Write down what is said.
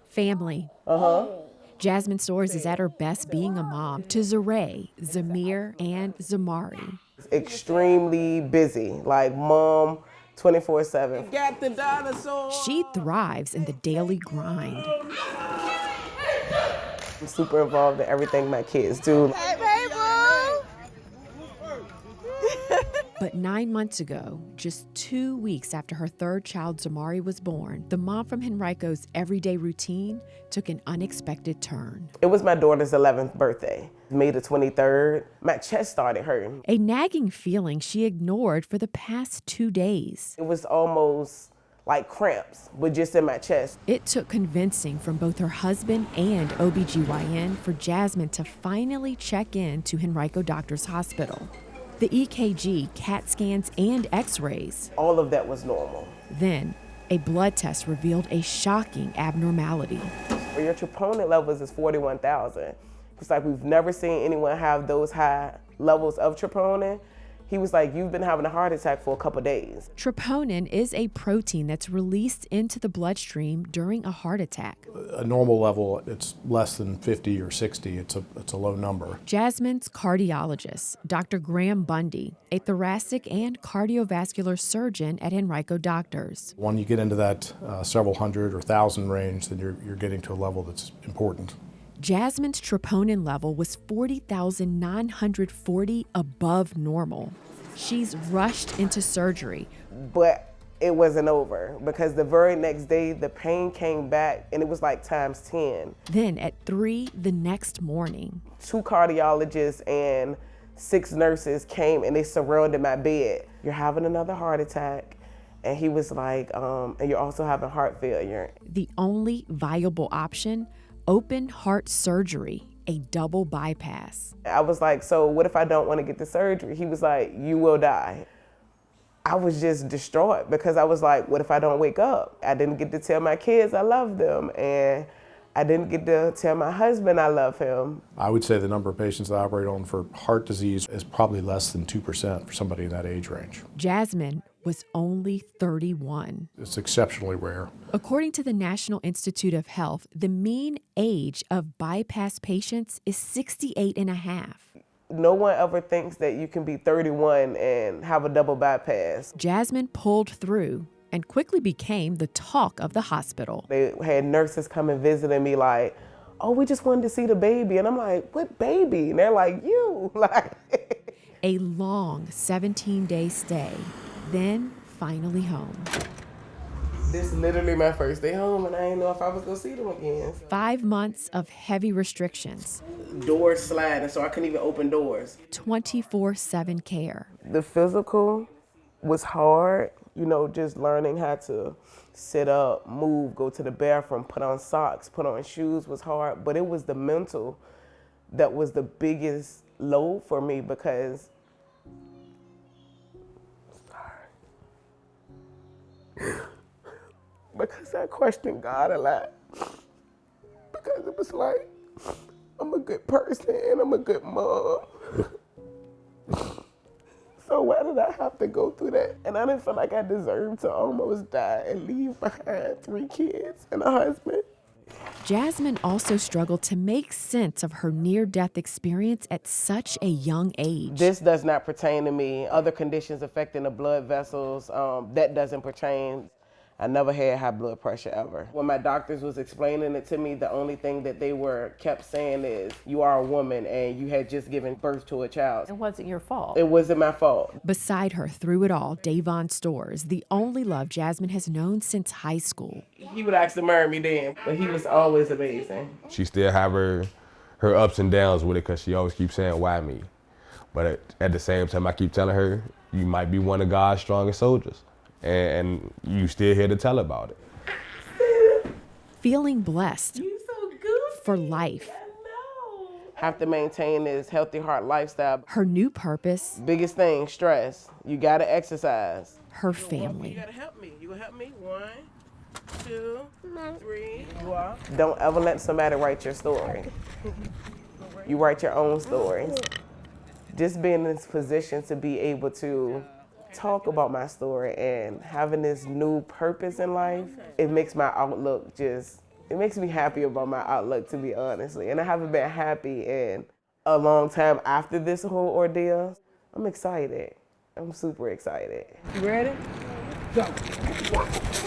Family. Jasmine Stores is at her best being a mom to Zaray, Zamir, and Zamari. Extremely busy, like mom 24/7. Got the dinosaur. She thrives in the daily grind. I'm super involved in everything my kids do. Hey, But 9 months ago, just 2 weeks after her third child, Zamari, was born, the mom from Henrico's everyday routine took an unexpected turn. It was my daughter's 11th birthday, May the 23rd. My chest started hurting. A nagging feeling she ignored for the past 2 days. It was almost like cramps, but just in my chest. It took convincing from both her husband and OBGYN for Jasmine to finally check in to Henrico Doctors Hospital. The EKG, CAT scans, and x-rays. All of that was normal. Then, a blood test revealed a shocking abnormality. Your troponin levels is 41,000. It's like we've never seen anyone have those high levels of troponin. He was like, you've been having a heart attack for a couple days. Troponin is a protein that's released into the bloodstream during a heart attack. A normal level, it's less than 50 or 60. It's a low number. Jasmine's cardiologist, Dr. Graham Bundy, a thoracic and cardiovascular surgeon at Henrico Doctors. When you get into that several hundred or thousand range, then you're getting to a level that's important. Jasmine's troponin level was 40,940 above normal. She's rushed into surgery. But it wasn't over because the very next day, the pain came back and it was like times 10. Then at 3 the next morning, 2 cardiologists and 6 nurses came and they surrounded my bed. You're having another heart attack. And he was like, and you're also having heart failure. The only viable option, open heart surgery, a double bypass. I was like, so what if I don't want to get the surgery? He was like, you will die. I was just distraught because I was like, what if I don't wake up? I didn't get to tell my kids I love them, and I didn't get to tell my husband I love him. I would say the number of patients I operate on for heart disease is probably less than 2% for somebody in that age range. Jasmine was only 31. It's exceptionally rare. According to the National Institute of Health, the mean age of bypass patients is 68 and a half. No one ever thinks that you can be 31 and have a double bypass. Jasmine pulled through and quickly became the talk of the hospital. They had nurses come and visiting me like, oh, we just wanted to see the baby. And I'm like, what baby? And they're like, you. A long 17-day stay, then finally home. This is literally my first day home, and I didn't know if I was gonna see them again. 5 months of heavy restrictions. Doors sliding, so I couldn't even open doors. 24/7 care. The physical was hard, just learning how to sit up, move, go to the bathroom, put on socks, put on shoes was hard, but it was the mental that was the biggest load for me because I questioned God a lot. Because it was like, I'm a good person and I'm a good mom. So why did I have to go through that? And I didn't feel like I deserved to almost die and leave behind 3 kids and a husband. Jasmine also struggled to make sense of her near-death experience at such a young age. This does not pertain to me. Other conditions affecting the blood vessels, that doesn't pertain. I never had high blood pressure ever. When my doctors was explaining it to me, the only thing that they kept saying is, you are a woman and you had just given birth to a child. It wasn't your fault. It wasn't my fault. Beside her through it all, Davon Stores, the only love Jasmine has known since high school. He would actually marry me then, but he was always amazing. She still have her ups and downs with it because she always keeps saying, why me? But at the same time, I keep telling her, you might be one of God's strongest soldiers. And you still here to tell about it. Feeling blessed for life. Have to maintain this healthy heart lifestyle. Her new purpose. Biggest thing, stress. You gotta exercise. Her family. You gotta help me. You gonna help me? 1, 2, 3. Don't ever let somebody write your story. You write your own story. Just being in this position to be able to talk about my story and having this new purpose in life, it makes my outlook it makes me happy about my outlook, to be honestly. And I haven't been happy in a long time after this whole ordeal. I'm excited. I'm super excited. You ready? Go.